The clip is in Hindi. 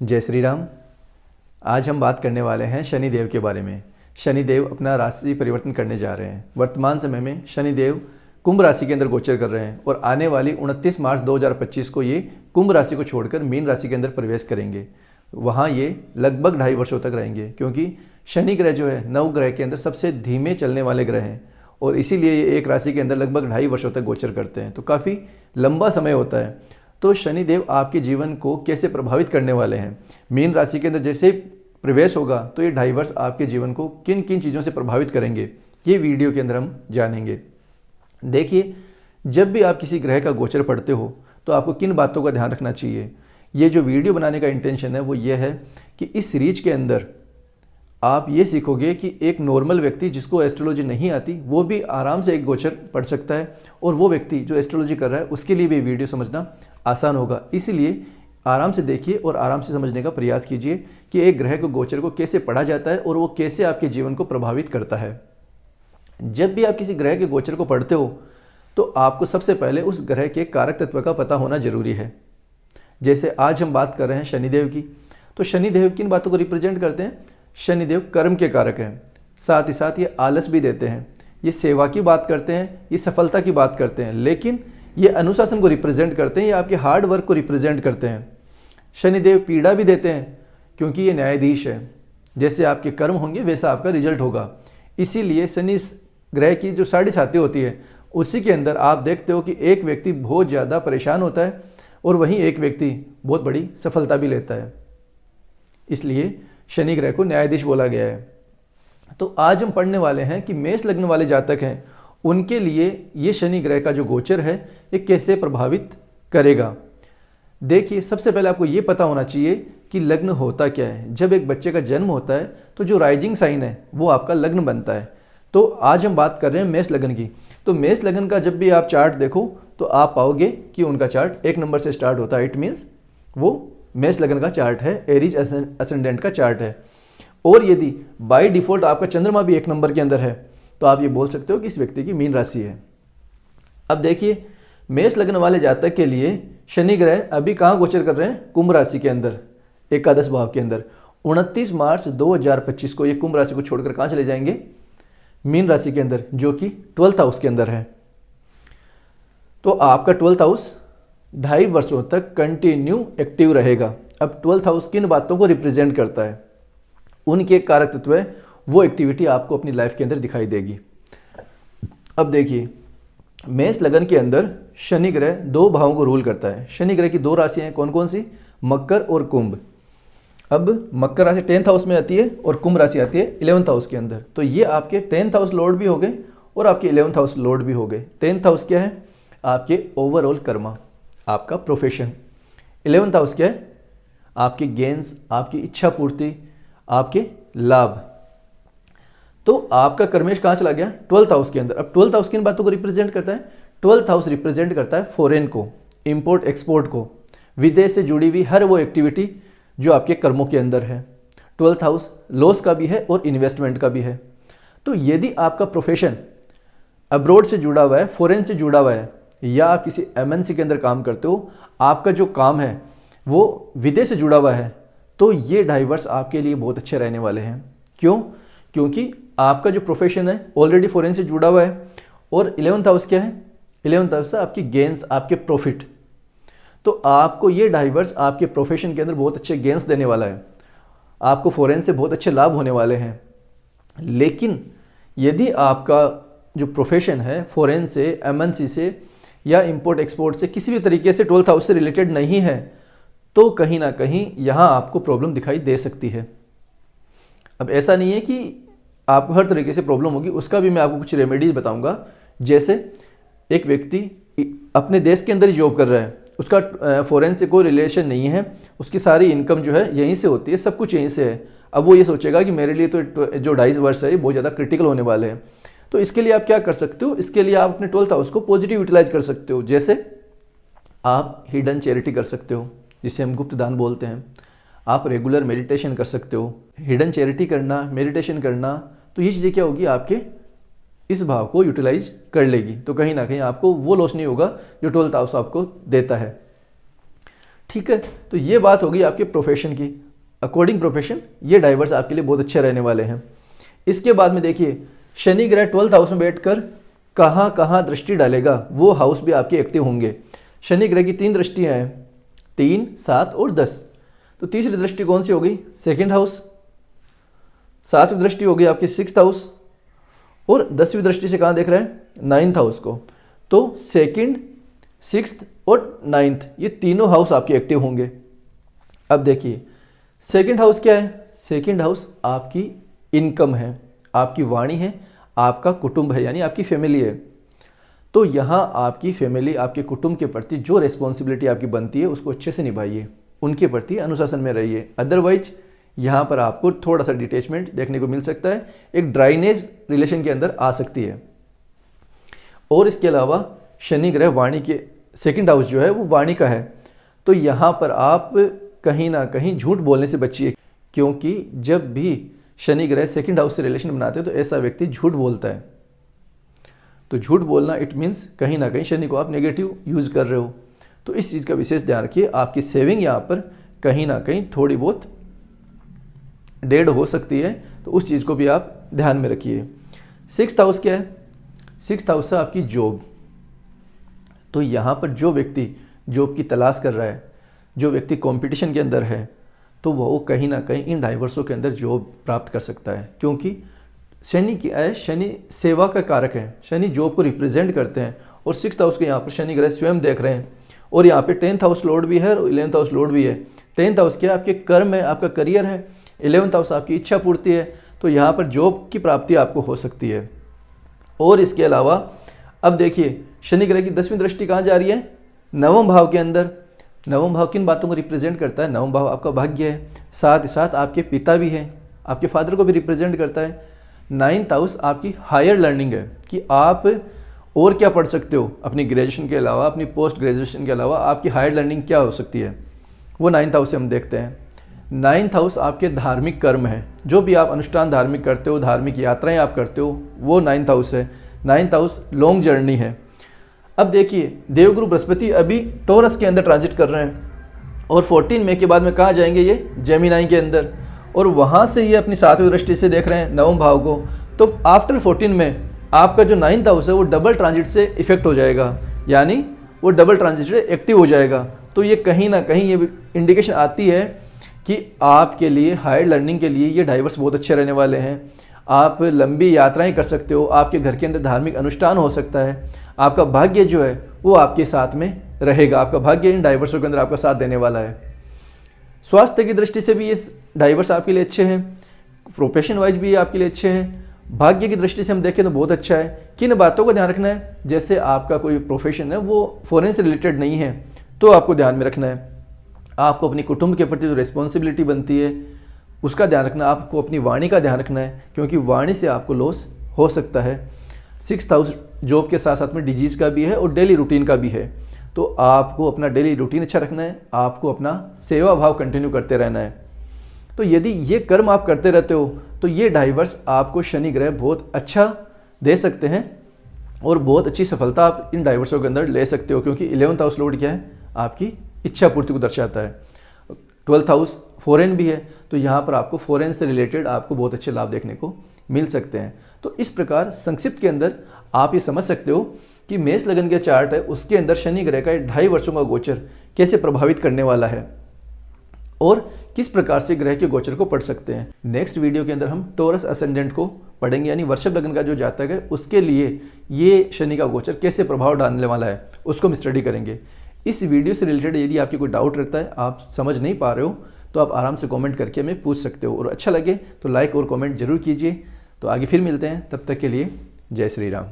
जय श्री राम। आज हम बात करने वाले हैं शनिदेव के बारे में। शनिदेव अपना राशि परिवर्तन करने जा रहे हैं। वर्तमान समय में शनिदेव कुंभ राशि के अंदर गोचर कर रहे हैं और आने वाली 29 मार्च 2025 को ये कुंभ राशि को छोड़कर मीन राशि के अंदर प्रवेश करेंगे। वहाँ ये लगभग 2.5 वर्षों तक रहेंगे, क्योंकि शनि ग्रह जो है नवग्रह के अंदर सबसे धीमे चलने वाले ग्रह हैं और इसीलिए ये एक राशि के अंदर लगभग 2.5 वर्षों तक गोचर करते हैं। तो काफ़ी लंबा समय होता है। तो शनिदेव आपके जीवन को कैसे प्रभावित करने वाले हैं, मीन राशि के अंदर जैसे प्रवेश होगा तो ये 2.5 वर्ष आपके जीवन को किन किन चीज़ों से प्रभावित करेंगे, ये वीडियो के अंदर हम जानेंगे। देखिए, जब भी आप किसी ग्रह का गोचर पढ़ते हो तो आपको किन बातों का ध्यान रखना चाहिए। ये जो वीडियो बनाने का इंटेंशन है वो ये है कि इस सीरीज के अंदर आप ये सीखोगे कि एक नॉर्मल व्यक्ति जिसको एस्ट्रोलॉजी नहीं आती वो भी आराम से एक गोचर पढ़ सकता है, और वो व्यक्ति जो एस्ट्रोलॉजी कर रहा है उसके लिए भी वीडियो समझना आसान होगा। इसीलिए आराम से देखिए और आराम से समझने का प्रयास कीजिए कि एक ग्रह को गोचर को कैसे पढ़ा जाता है और वो कैसे आपके जीवन को प्रभावित करता है। जब भी आप किसी ग्रह के गोचर को पढ़ते हो तो आपको सबसे पहले उस ग्रह के कारक तत्व का पता होना जरूरी है। जैसे आज हम बात कर रहे हैं शनिदेव की, तो शनिदेव किन बातों को रिप्रेजेंट करते हैं। शनिदेव कर्म के कारक हैं, साथ ही साथ ये आलस भी देते हैं, ये सेवा की बात करते हैं, ये सफलता की बात करते हैं, लेकिन ये अनुशासन को रिप्रेजेंट करते हैं, ये आपके हार्ड वर्क को रिप्रेजेंट करते हैं। शनिदेव पीड़ा भी देते हैं क्योंकि ये न्यायाधीश है। जैसे आपके कर्म होंगे वैसा आपका रिजल्ट होगा। इसीलिए शनि ग्रह की जो साढ़े साथी होती है उसी के अंदर आप देखते हो कि एक व्यक्ति बहुत ज़्यादा परेशान होता है और वहीं एक व्यक्ति बहुत बड़ी सफलता भी लेता है। इसलिए शनि ग्रह को न्यायाधीश बोला गया है। तो आज हम पढ़ने वाले हैं कि मेष लग्न वाले जातक हैं उनके लिए ये शनि ग्रह का जो गोचर है ये कैसे प्रभावित करेगा। देखिए, सबसे पहले आपको ये पता होना चाहिए कि लग्न होता क्या है। जब एक बच्चे का जन्म होता है तो जो राइजिंग साइन है वो आपका लग्न बनता है। तो आज हम बात कर रहे हैं मेष लग्न की। तो मेष लग्न का जब भी आप चार्ट देखो तो आप पाओगे कि उनका चार्ट 1 नंबर से स्टार्ट होता है। इट मीन्स वो मेष लग्न का चार्ट है, एरीज असेंडेंट का चार्ट है। और यदि बाय डिफॉल्ट आपका चंद्रमा भी 1 नंबर के अंदर है तो आप ये बोल सकते हो कि इस व्यक्ति की मीन राशि है। अब देखिए, मेष लग्न वाले जातक के लिए शनि ग्रह अभी कहाँ गोचर कर रहे हैं, कुंभ राशि के अंदर, एकादश भाव के अंदर। 29 मार्च 2025 को ये कुंभ राशि को छोड़कर कहाँ चले जाएंगे, मीन राशि के अंदर, जो कि 12th हाउस के अंदर है। तो आपका 12th हाउस 2.5 वर्षों तक कंटिन्यू एक्टिव रहेगा। अब 12th हाउस किन बातों को रिप्रेजेंट करता है, उनके कारक तत्व है, वो एक्टिविटी आपको अपनी लाइफ के अंदर दिखाई देगी। अब देखिए, मेष लगन के अंदर शनि ग्रह 2 भावों को रूल करता है। शनि ग्रह की 2 राशियां हैं, कौन कौन सी, मकर और कुंभ। अब मकर राशि 10th हाउस में आती है और कुंभ राशि आती है 11th हाउस के अंदर। तो ये आपके 10th हाउस लॉर्ड भी हो गए और आपके 11th हाउस लॉर्ड भी हो गए। 10th हाउस क्या है, आपके ओवरऑल कर्मा, आपका प्रोफेशन। 11th हाउस क्या है, आपके गेन्स, आपकी इच्छा पूर्ति, आपके लाभ। तो आपका कर्मेश कहाँ चला गया, 12th हाउस के अंदर। अब 12th हाउस किन बातों को रिप्रेजेंट करता है, 12th हाउस रिप्रेजेंट करता है फॉरेन को, इंपोर्ट एक्सपोर्ट को, विदेश से जुड़ी हुई हर वो एक्टिविटी जो आपके कर्मों के अंदर है। 12th हाउस लॉस का भी है और इन्वेस्टमेंट का भी है। तो यदि आपका प्रोफेशन अब्रॉड से जुड़ा हुआ है, फॉरेन से जुड़ा हुआ है, या आप किसी MNC के अंदर काम करते हो, आपका जो काम है वो विदेश से जुड़ा हुआ है, तो ये 2.5 वर्ष आपके लिए बहुत अच्छे रहने वाले हैं। क्यों, क्योंकि आपका जो प्रोफेशन है ऑलरेडी फॉरेन से जुड़ा हुआ है। और 11th हाउस क्या है, 11th हाउस है आपकी गेन्स, आपके प्रॉफिट। तो आपको ये 2.5 वर्ष आपके प्रोफेशन के अंदर बहुत अच्छे गेन्स देने वाला है, आपको फॉरेन से बहुत अच्छे लाभ होने वाले हैं। लेकिन यदि आपका जो प्रोफेशन है फॉरेन से, MNC से या इंपोर्ट एक्सपोर्ट से किसी भी तरीके से 12th हाउस से रिलेटेड नहीं है, तो कहीं ना कहीं यहाँ आपको प्रॉब्लम दिखाई दे सकती है। अब ऐसा नहीं है कि आपको हर तरीके से प्रॉब्लम होगी, उसका भी मैं आपको कुछ रेमेडीज बताऊंगा। जैसे एक व्यक्ति अपने देश के अंदर ही जॉब कर रहा है, उसका फॉरेन से कोई रिलेशन नहीं है, उसकी सारी इनकम जो है यहीं से होती है, सब कुछ यहीं से है। अब वो ये सोचेगा कि मेरे लिए तो जो 2.5 वर्ष है ये बहुत ज़्यादा क्रिटिकल होने वाले हैं। तो इसके लिए आप क्या कर सकते हो, इसके लिए आप अपने 12th हाउस को पॉजिटिव यूटिलाइज कर सकते हो। जैसे आप हिडन चैरिटी कर सकते हो, जिसे हम गुप्त दान बोलते हैं। आप रेगुलर मेडिटेशन कर सकते हो। हिडन चैरिटी करना, मेडिटेशन करना, तो ये चीज़ें क्या होगी, आपके इस भाव को यूटिलाइज कर लेगी। तो कहीं ना कहीं आपको वो लॉस नहीं होगा जो 12th हाउस आपको देता है। ठीक है, तो ये बात होगी आपके प्रोफेशन की। अकॉर्डिंग प्रोफेशन ये डाइवर्स आपके लिए बहुत अच्छे रहने वाले हैं। इसके बाद में देखिए, शनि ग्रह 12th हाउस में बैठकर कहाँ कहाँ दृष्टि डालेगा, वो हाउस भी आपके एक्टिव होंगे। शनि ग्रह की 3 दृष्टियाँ हैं, 3, 7 और 10। तो तीसरी दृष्टि कौन सी होगी? 2nd house. 7वीं दृष्टि होगी आपकी 6th हाउस, और 10वीं दृष्टि से कहाँ देख रहे हैं? 9th हाउस को। तो 2nd, 6th और 9th ये तीनों हाउस आपके एक्टिव होंगे। अब देखिए, 2nd हाउस क्या है? 2nd हाउस आपकी इनकम है, आपकी वाणी है, आपका कुटुंब है, यानी आपकी फैमिली है। तो यहाँ आपकी फैमिली, आपके कुटुंब के प्रति जो रिस्पॉन्सिबिलिटी आपकी बनती है उसको अच्छे से निभाइए, उनके प्रति अनुशासन में रहिए। अदरवाइज यहाँ पर आपको थोड़ा सा डिटैचमेंट देखने को मिल सकता है, एक ड्राइनेज रिलेशन के अंदर आ सकती है। और इसके अलावा शनि ग्रह वाणी के 2nd हाउस जो है वो वाणी का है, तो यहाँ पर आप कहीं ना कहीं झूठ बोलने से बचिए, क्योंकि जब भी शनि ग्रह 2nd हाउस से रिलेशन बनाते हैं तो ऐसा व्यक्ति झूठ बोलता है। तो झूठ बोलना इट मीन्स कहीं ना कहीं शनि को आप नेगेटिव यूज़ कर रहे हो। तो इस चीज़ का विशेष ध्यान रखिए। आपकी सेविंग यहाँ पर कहीं ना कहीं थोड़ी बहुत डेड हो सकती है, तो उस चीज़ को भी आप ध्यान में रखिए। 6th हाउस क्या है? 6th हाउस है आपकी जॉब। तो यहाँ पर जो व्यक्ति जॉब की तलाश कर रहा है, जो व्यक्ति कंपटीशन के अंदर है, तो वो कहीं ना कहीं इन डाइवर्सों के अंदर जॉब प्राप्त कर सकता है, क्योंकि शनि की शनि सेवा का कारक है, शनि जॉब को रिप्रेजेंट करते हैं। और 6th हाउस के यहाँ पर शनि ग्रह स्वयं देख रहे हैं, और यहाँ पे 10th हाउस लॉर्ड भी है और 11th हाउस लॉर्ड भी है। 10th हाउस क्या है? आपके कर्म है, आपका करियर है। 11th हाउस आपकी इच्छा पूर्ति है, तो यहाँ पर जॉब की प्राप्ति आपको हो सकती है। और इसके अलावा अब देखिए, शनि ग्रह की 10वीं दृष्टि कहाँ जा रही है? 9वें भाव के अंदर। 9वां भाव किन बातों को रिप्रेजेंट करता है? 9वां भाव आपका भाग्य है, साथ ही साथ आपके पिता भी हैं, आपके फादर को भी रिप्रेजेंट करता है। 9th हाउस आपकी हायर लर्निंग है, कि आप और क्या पढ़ सकते हो अपनी ग्रेजुएशन के अलावा, अपनी पोस्ट ग्रेजुएशन के अलावा आपकी हायर लर्निंग क्या हो सकती है, वो 9th हाउस से हम देखते हैं। 9th हाउस आपके धार्मिक कर्म है, जो भी आप अनुष्ठान धार्मिक करते हो, धार्मिक यात्राएं आप करते हो, वो 9th हाउस है। 9th हाउस लॉन्ग जर्नी है। अब देखिए, देवगुरु बृहस्पति अभी टॉरस के अंदर ट्रांजिट कर रहे हैं, और 14 मई के बाद में कहाँ जाएंगे? ये जेमिनाई के अंदर, और वहाँ से ये अपनी 7वीं दृष्टि से देख रहे हैं 9वें भाव को। तो आफ्टर 14 में आपका जो 9th हाउस है वो डबल ट्रांजिट से इफेक्ट हो जाएगा, यानी वो डबल ट्रांजिट से एक्टिव हो जाएगा। तो ये कहीं ना कहीं ये इंडिकेशन आती है कि आपके लिए हायर लर्निंग के लिए ये डाइवर्स बहुत अच्छे रहने वाले हैं। आप लंबी यात्राएं कर सकते हो, आपके घर के अंदर धार्मिक अनुष्ठान हो सकता है, आपका भाग्य जो है वो आपके साथ में रहेगा, आपका भाग्य इन डाइवर्सों के अंदर आपका साथ देने वाला है। स्वास्थ्य की दृष्टि से भी ये डाइवर्स आपके लिए अच्छे हैं, प्रोफेशन वाइज भी आपके लिए अच्छे हैं। भाग्य की दृष्टि से हम देखें तो बहुत अच्छा है। किन बातों का ध्यान रखना है? जैसे आपका कोई प्रोफेशन है वो फॉरेन से रिलेटेड नहीं है, तो आपको ध्यान में रखना है। आपको अपनी कुटुंब के प्रति जो रिस्पॉन्सिबिलिटी बनती है उसका ध्यान रखना, आपको अपनी वाणी का ध्यान रखना है, क्योंकि वाणी से आपको लॉस हो सकता है। 6th हाउस जॉब के साथ साथ में डिजीज़ का भी है और डेली रूटीन का भी है, तो आपको अपना डेली रूटीन अच्छा रखना है, आपको अपना सेवा भाव कंटिन्यू करते रहना है। तो यदि ये कर्म आप करते रहते हो तो ये डाइवर्स आपको शनि ग्रह बहुत अच्छा दे सकते हैं, और बहुत अच्छी सफलता आप इन डाइवर्सों के अंदर ले सकते हो, क्योंकि 11th हाउस लॉर्ड क्या है? आपकी इच्छा पूर्ति को दर्शाता है। 12th हाउस फॉरेन भी है, तो यहाँ पर आपको फॉरेन से रिलेटेड आपको बहुत अच्छे लाभ देखने को मिल सकते हैं। तो इस प्रकार संक्षिप्त के अंदर आप ये समझ सकते हो कि मेष लगन के चार्ट है उसके अंदर शनि ग्रह का 2.5 वर्षों का गोचर कैसे प्रभावित करने वाला है, और किस प्रकार से ग्रह के गोचर को पढ़ सकते हैं। नेक्स्ट वीडियो के अंदर हम टॉरस असेंडेंट को पढ़ेंगे, यानी वृषभ लगन का जो जातक है उसके लिए ये शनि का गोचर कैसे प्रभाव डालने वाला है, उसको हम स्टडी करेंगे। इस वीडियो से रिलेटेड यदि आपकी कोई डाउट रहता है, आप समझ नहीं पा रहे हो, तो आप आराम से कमेंट करके हमें पूछ सकते हो, और अच्छा लगे तो लाइक और कमेंट जरूर कीजिए। तो आगे फिर मिलते हैं, तब तक के लिए जय श्री राम।